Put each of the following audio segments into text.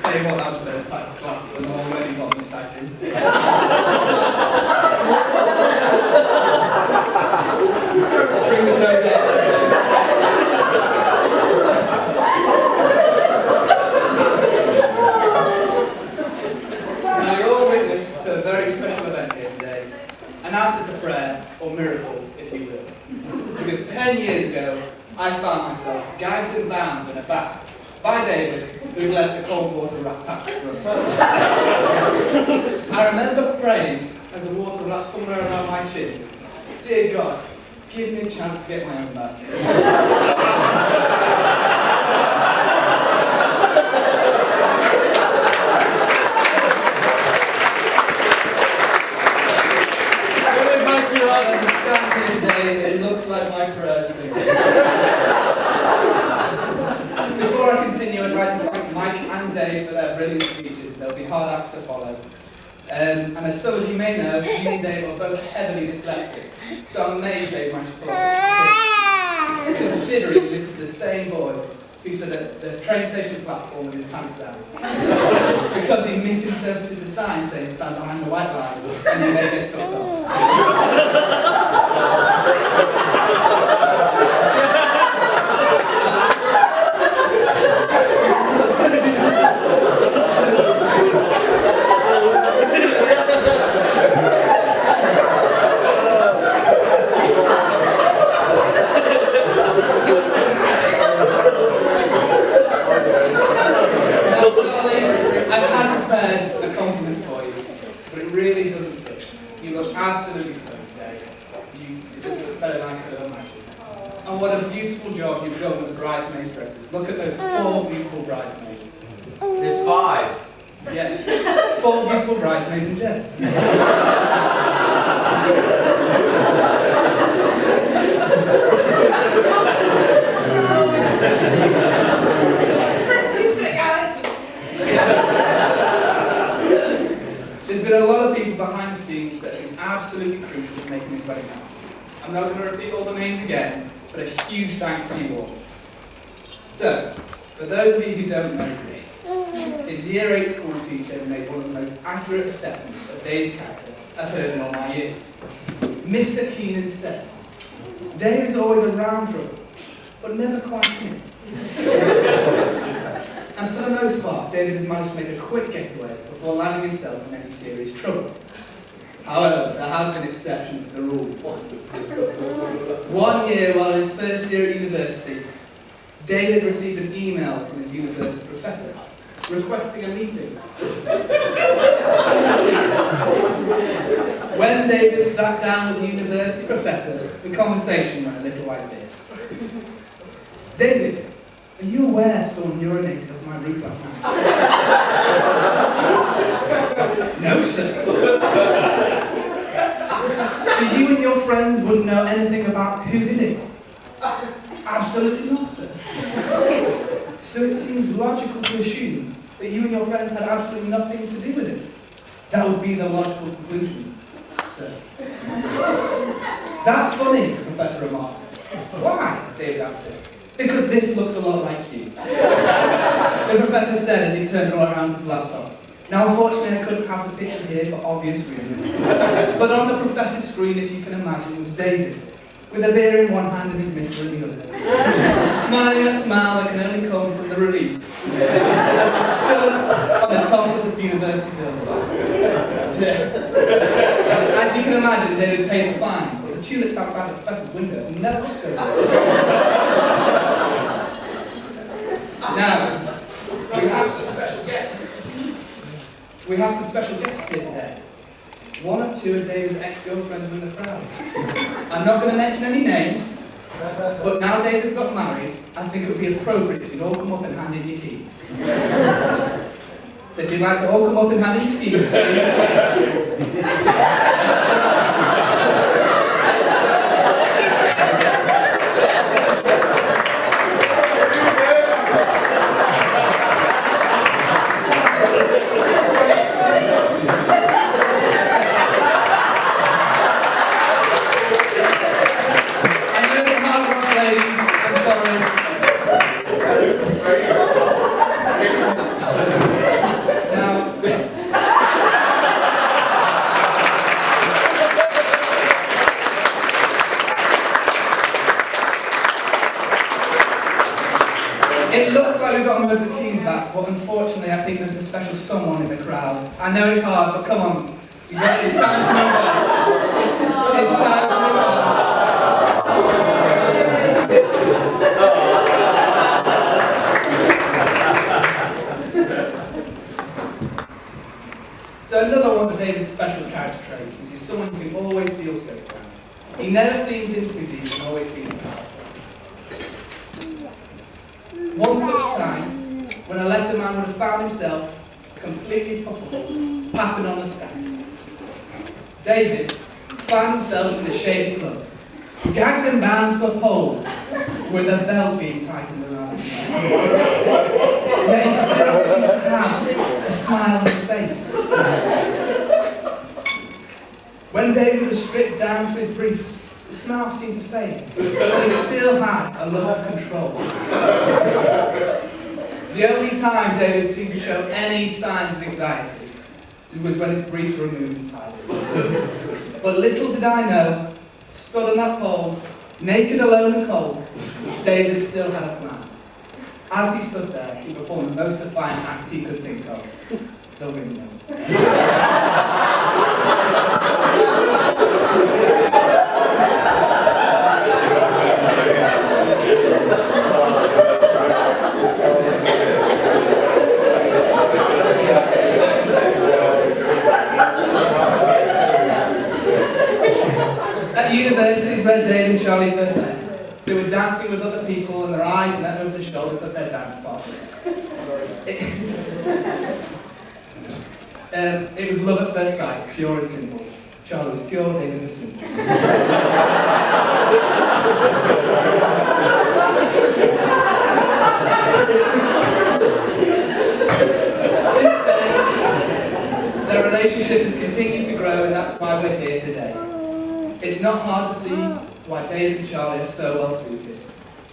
Tell you what, that was a bit of a tight clap, and I'm already got me stacked in. Bring the toe down. Now, you're all witness to a very special event here today. An answer to prayer, or miracle, if you will. Because 10 years ago, I found myself gagged and bound in a bath by David, who'd left a cold water tap room. I remember praying as the water lapped somewhere around my chin, "Dear God, give me a chance to get my own back." As I stand here today, it looks like my prayers have been answered. Before I continue, I'd like to thank Mike and Dave for their brilliant speeches. They'll be hard acts to follow. And as some of you may know, me and Dave are both heavily dyslexic, so I'm amazed Dave managed to pull off such a thing, considering this is the same boy who stood at the train station platform with his pants down. Because he misinterpreted the sign saying "stand behind the white line" and he may get sucked off. Absolutely stunning today. It just looks better than I could have imagined. And what a beautiful job you've done with the bridesmaids' dresses. Look at those 4 beautiful bridesmaids. There's 5. Yeah, 4 beautiful bridesmaids in dress. There's been a lot of people behind the scenes that have been absolutely crucial to making this wedding happen. I'm not going to repeat all the names again, but a huge thanks to you all. So, for those of you who don't know Dave, his Year 8 school teacher made one of the most accurate assessments of Dave's character I've heard in all my years. Mr. Keenan said, "Dave is always around trouble, but never quite in. And for the most part, David has managed to make a quick getaway before landing himself in any serious trouble. However, there have been exceptions to the rule. One year, while in his first year at university, David received an email from his university professor requesting a meeting. When David sat down with the university professor, the conversation went a little like this. "David, are you aware someone urinated off my roof last night?" "No, sir." "So you and your friends wouldn't know anything about who did it?" "Absolutely not, sir." "So it seems logical to assume that you and your friends had absolutely nothing to do with it." "That would be the logical conclusion, sir." "That's funny," the professor remarked. "Why?" David answered. "Because this looks a lot like you," the professor said as he turned all around his laptop. Now, unfortunately, I couldn't have the picture here for obvious reasons. But on the professor's screen, if you can imagine, was David, with a beer in one hand and his mister in the other, smiling that smile that can only come from the relief as he stood on the top of the university's building. As you can imagine, David paid the fine, but the tulips outside the professor's window never looked so good. Now, we have some special guests. We have some special guests here today. 1 or 2 of David's ex-girlfriends are in the crowd. I'm not going to mention any names, but now David's got married, I think it would be appropriate if you'd all come up and hand in your keys. So if you'd like to all come up and hand in your keys, please. It looks like we've got most of the keys back, but unfortunately I think there's a special someone in the crowd. I know it's hard, but come on. It's time to move on. It's time to move on. So another one of David's special character traits is he's someone you can always feel safe around. He never seems in too deep and always seems out. One such time, when a lesser man would have found himself completely puffled, papping on a stand, David found himself in a shady club, gagged and bound to a pole, with a belt being tightened around his neck. Yet he still seemed to have a smile on his face. When David was stripped down to his briefs, the smile seemed to fade, but he still had a look of control. The only time David seemed to show any signs of anxiety was when his briefs were removed entirely. But little did I know, stood on that pole, naked, alone and cold, David still had a plan. As he stood there, he performed the most defiant act he could think of, the windmill. At universities where Dave and Charlie first met, they were dancing with other people and their eyes met over the shoulders of their dance partners. It was love at first sight, pure and simple. Charlie was pure, David was simple. Since then, their relationship has continued to grow, and that's why we're here today. It's not hard to see why Dave and Charlie are so well suited.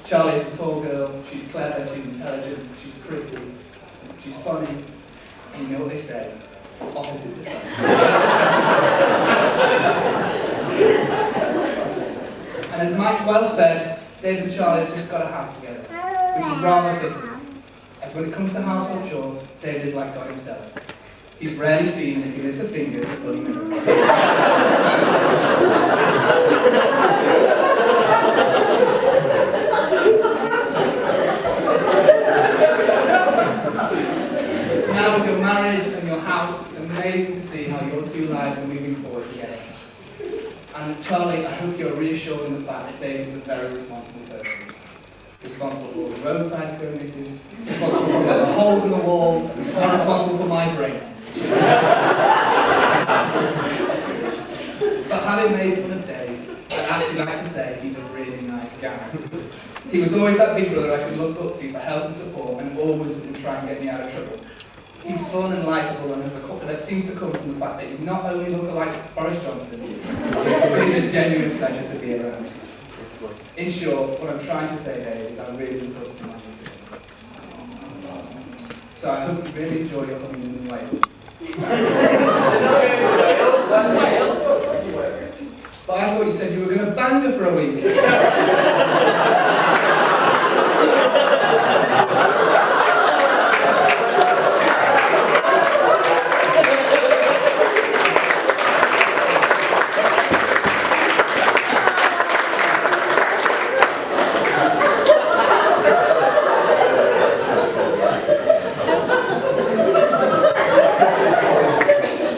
Charlie is a tall girl, she's clever, she's intelligent, she's pretty, she's funny, and you know what they say, opposites attract. And as Mike well said, Dave and Charlie have just got a house together, which is rather fitting, as when it comes to household chores, David is like God himself. He's rarely seen if he lifts a finger to bloody miracle. Now with your marriage and your house, it's amazing to see how your two lives are moving forward together. And Charlie, I hope you're reassured in the fact that David is a very responsible person. Responsible for all the roadsides going missing, responsible for the holes in the walls, and responsible for my brain. But having made fun of Dave, I'd actually like to say he's a really nice guy. He was always that big brother I could look up to for help and support, and always would try and get me out of trouble. He's fun and likeable, and has a couple that seems to come from the fact that he's not only lookalike Boris Johnson, but he's a genuine pleasure to be around. In short, what I'm trying to say, Dave, is I really look up to my people. So I hope you really enjoy your honeymoon in Wales. But I thought you said you were going to bang her for a week.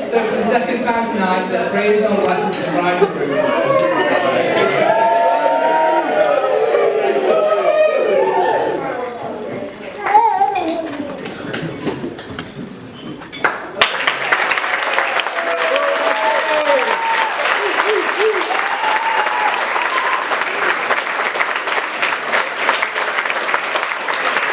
So for the second time tonight, let's raise our glasses to the bride and groom.